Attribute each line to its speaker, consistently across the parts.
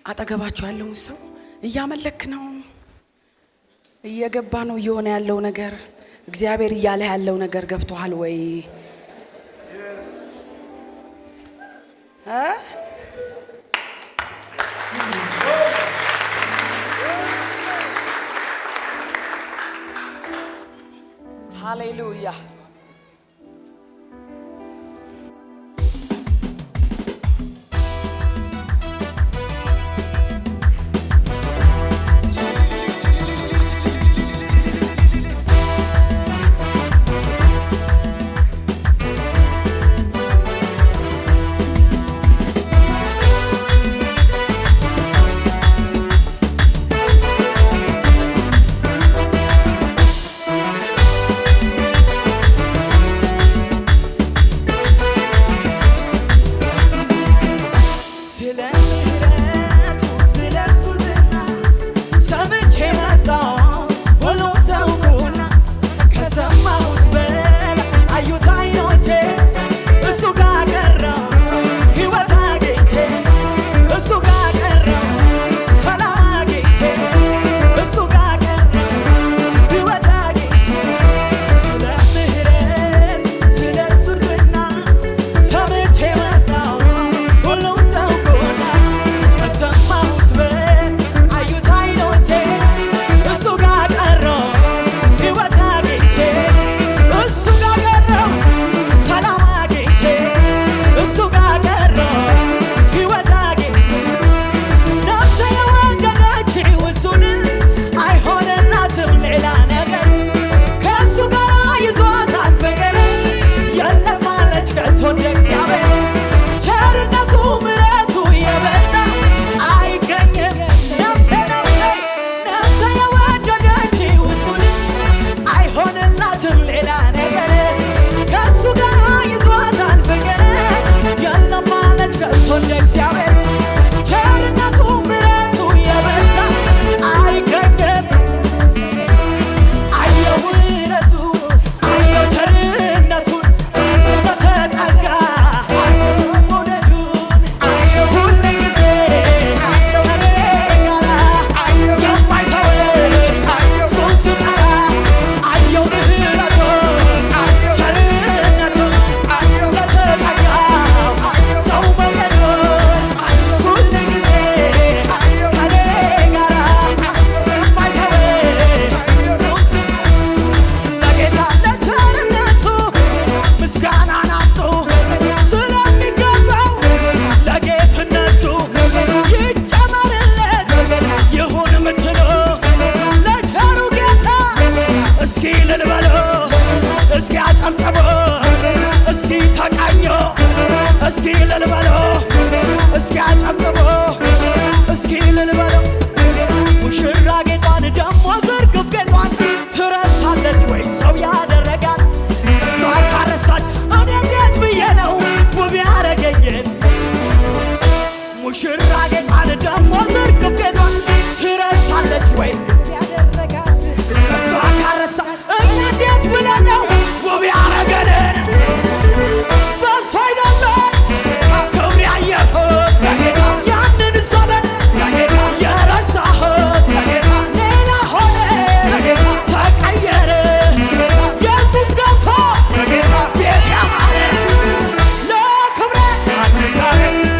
Speaker 1: አጠገባችሁ ያለውን ሰው እያመለክ ነው፣ እየገባ ነው እየሆነ ያለው ነገር እግዚአብሔር እያለ ያለው ነገር ገብቶሃል ወይ? ሃሌሉያ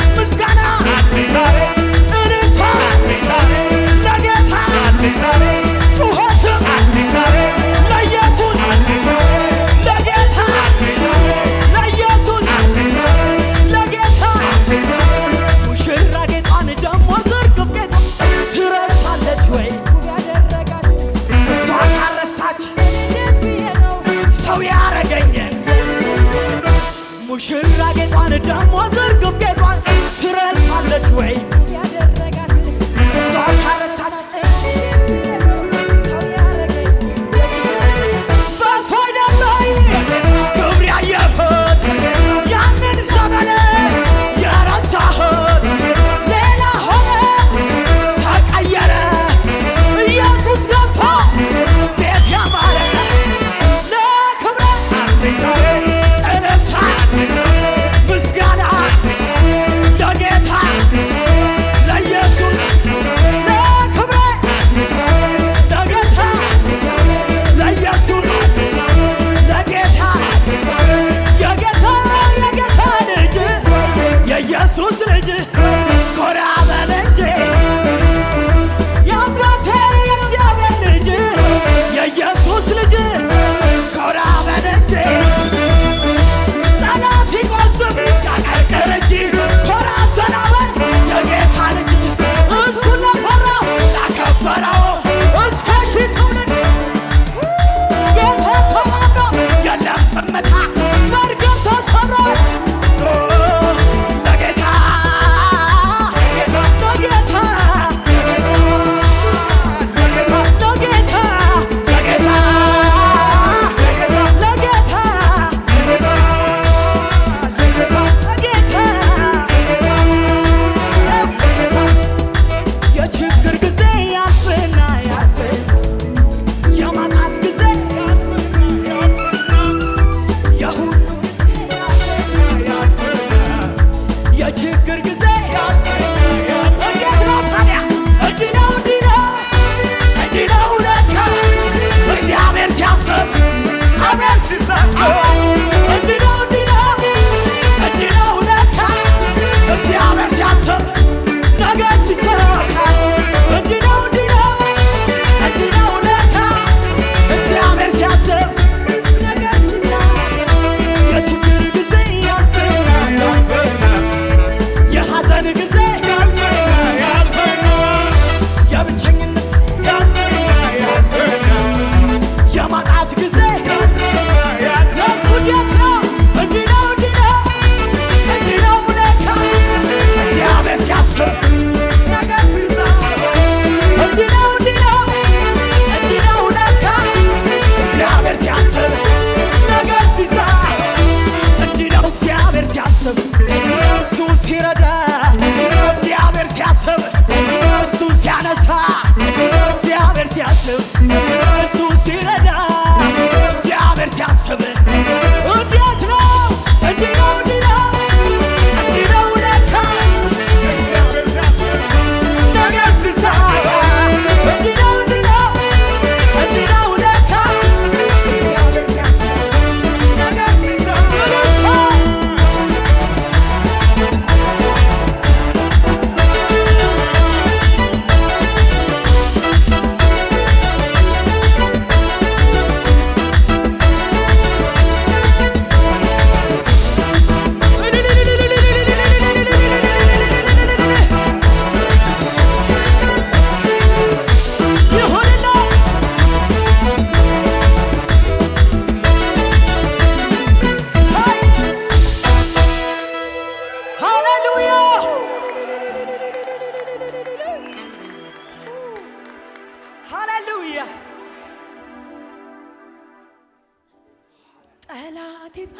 Speaker 2: ምስጋና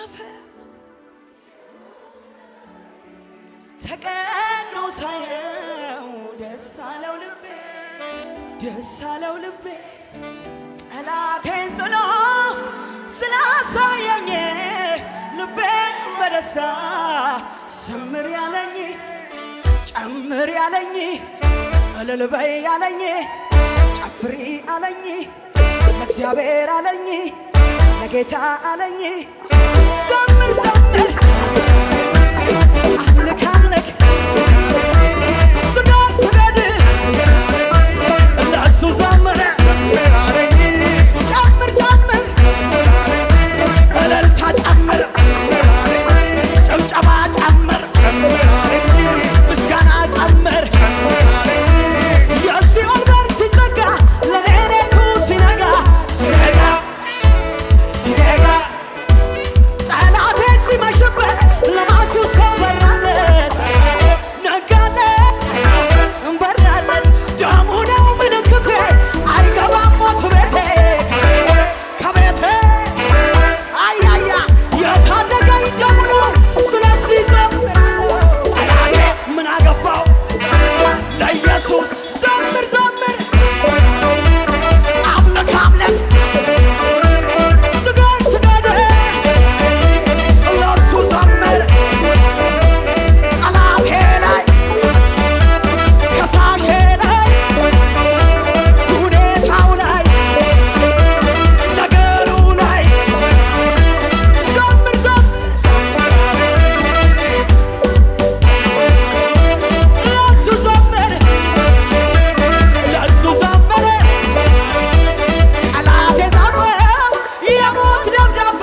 Speaker 1: ጻፈ ተቀዶ ሳየው ደስ አለው ልቤ ደስ አለው ልቤ ጠላቴን ጥሎ ስላሳየኝ ልቤ በደስታ ዘምር ያለኝ ጨምር ያለኝ እልል በይ ያለኝ ጨፍሪ አለኝ ለእግዚአብሔር አለኝ ለጌታ አለኝ ዘምር ዘምር አምልክ አምልክ ስገድ ስገድ ለእሱ ዘምር ጨምር ጨምር እልልታ ጨምር ጭብጨባ ጨምር ምስጋና ጨምር የሲኦል በር ሲዘጋ ለሌሊቱ ሲነጋ ሲነጋ ሲነጋ ጠላቴ ሲመሽበት ለማቹ ሰው በራለት ነጋለት በራለት ደሙ ነው ምልክቴ አይገባም ሞት ቤቴ ከቤቴ አያያ የታደገኝ ደሙ ነው ስለዚህ ዘምራለሁ ጠላቴ ምን አገባው ለኢየሱስ ዘምር ዘምር አምልክ አምልክ ስገድ ስገድ ለእሱ ዘምር ጠላቴ ላይ ከሳሼ ላይ ሁኔታው ላይ ነገሩ ላይ ዘምር ዘምር ለእሱ ዘምር ለእሱ ዘምር ጠላቴ ጣለው የሞት ደብዳቤ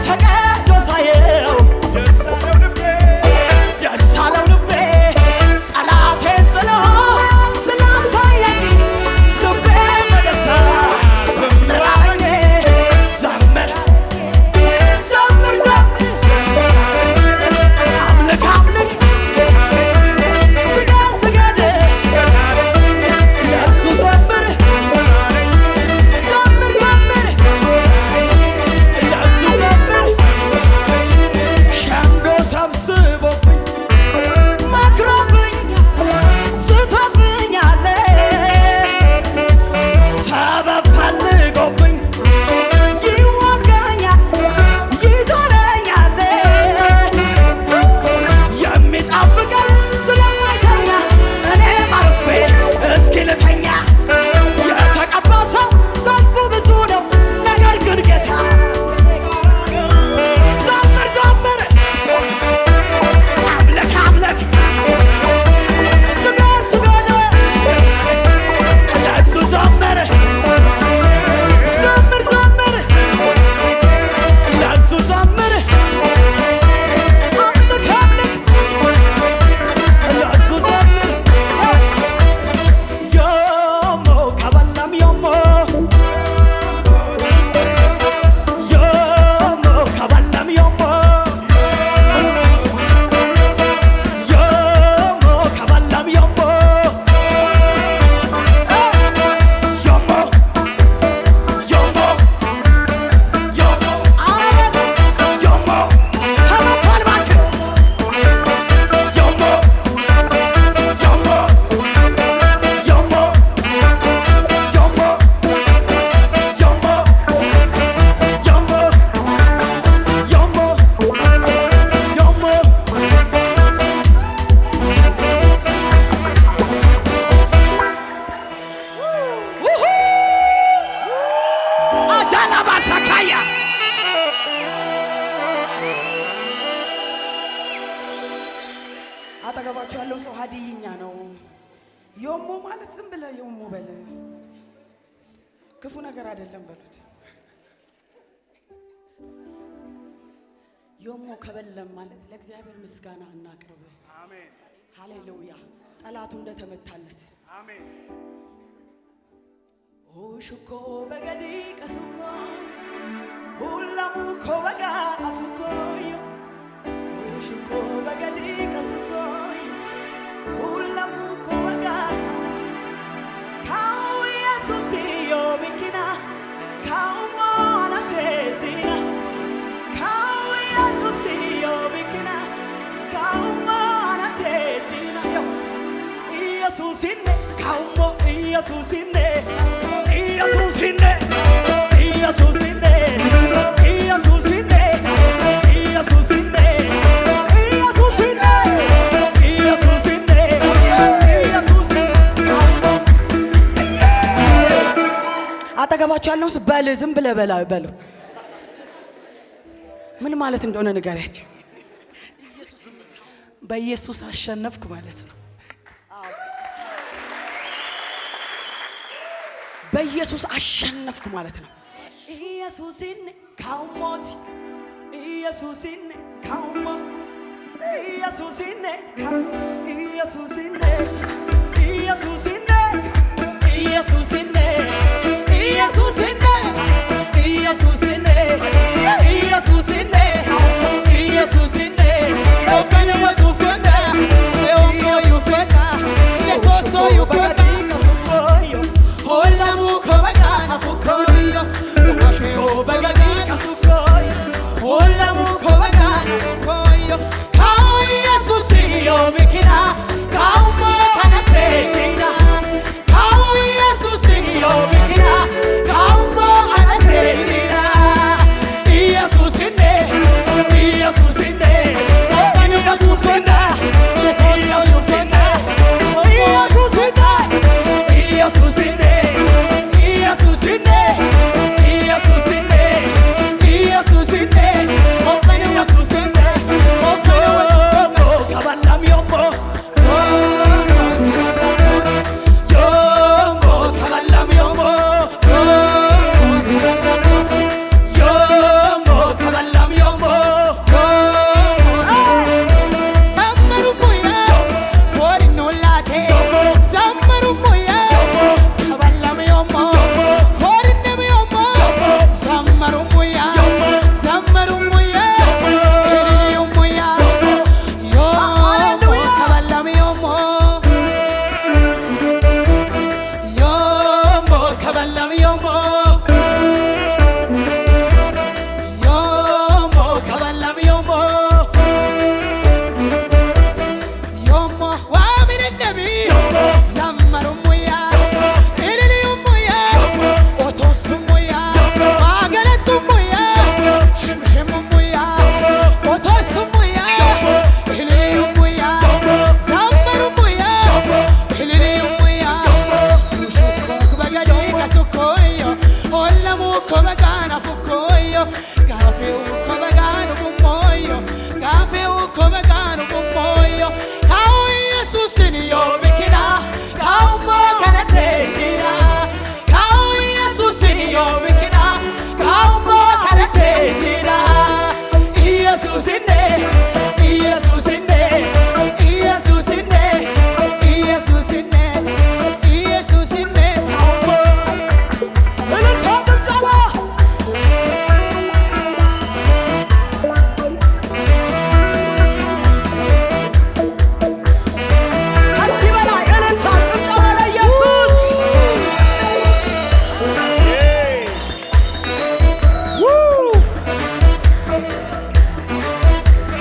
Speaker 1: ተቀዶ ሳየው ደስ አለው ልቤ ደስ አለው ልቤ ጠላቴን ጥሎ ስላሳየኝ ልቤ በደስታ ዘምር አለኝ ዘምር ዘምር ዘምር አምልክ አምልክ ስገድ ስገድ ለእሱ ዘምር ዘምር ዘምር ለእሱ ዘምር ሸንጎ ሰብስቦብኝ መክሮብኝ ስቶብኛል ሰበብ ፈልጎብኝ ይዋጋኛል ይዞረኛል የሚጠብቀኝ ስለማይተኛ እኔም አርፌ እስኪ ልተኛ የተቀባ ሰው ሰልፉ ብዙ ነው ነገር ግን ጌታ ዘምር ዘምር አምልክ አምልክ ስገድ ስገድ ለእሱ ዘምር ዘምር ዘምር ለእሱ ዘምር አምልክ አምልክ ለእሱ ዘምር ዮሞ ከበለም ዮሞ ዮሞ ከበለም ዮሞ ዮሞ ከበለም ዮሞ ዮሞ ዮሞ ዮሞ አረብ ዮሞ ተመቷል እባክህ ዮሞ ዮሞ ዮሞ ዮሞ ዮሞ ዮሞ ዮሞ ዮሞ ውሁ አጃላባ ሳካያ አጠገባቸው ያለው ሰው ሀዲይኛ ነው። ዮሞ ማለት ዝም ብለህ ዮሞ በል ክፉ ነገር አይደለም በሉት። ዮሞ ከበለም ማለት ለእግዚአብሔር ምስጋና እናቅርብ።
Speaker 2: አሜን
Speaker 1: ሃሌሉያ ጠላቱ እንደተመታለት
Speaker 2: አሜን
Speaker 1: ኦሽኮ በገዲ ቀሱኮ ሁላሙ ኮበጋ አፉኮ ኦሽኮ በገዲ ቀሱኮ ሁላሙ ኮበጋ ካው ኢየሱስ ዮሚኪና ካው ሞናቴ ዲና ካው ኢየሱስኔ ካውሞ ኢየሱስኔ ኢየሱስኔ ኢየሱስኔ ኢየሱስኔ ኢየሱስኔ ኢየሱስኔ ኢየሱስኔ ኢየሱስ አጠገባቸው ያለውን በል ዝም ብለህ በለው ምን ማለት እንደሆነ ንገሪያቸው። በኢየሱስ አሸነፍኩ ማለት ነው። በኢየሱስ አሸነፍኩ ማለት ነው። ኢየሱስን ካውሞት ኢየሱስን ካውሞ ኢየሱስን ኢየሱስን ኢየሱስን ኢየሱስን ኢየሱስን ኢየሱስን ኢየሱስን ኢየሱስን ኦበነ ወዙፈታ ኦሞ ዩፈታ ለቶቶ ዩፈታ ሆላሙ ኮበጋና ፉኮዮ ወሽዮ በገዲ ከሱኮዮ ሆላሙ ኮበጋና ፉኮዮ ካው ኢየሱስዮ ሚኪና ካውሞ ካነቴና ካው ኢየሱስዮ ሚኪና ካውሞ ካነቴና ኢየሱስኔ ኢየሱስኔ ኦበነ ወዙፈታ ለቶቶ ዩፈታ ኢየሱስኔ ኢየሱስኔ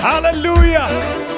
Speaker 2: Hallelujah.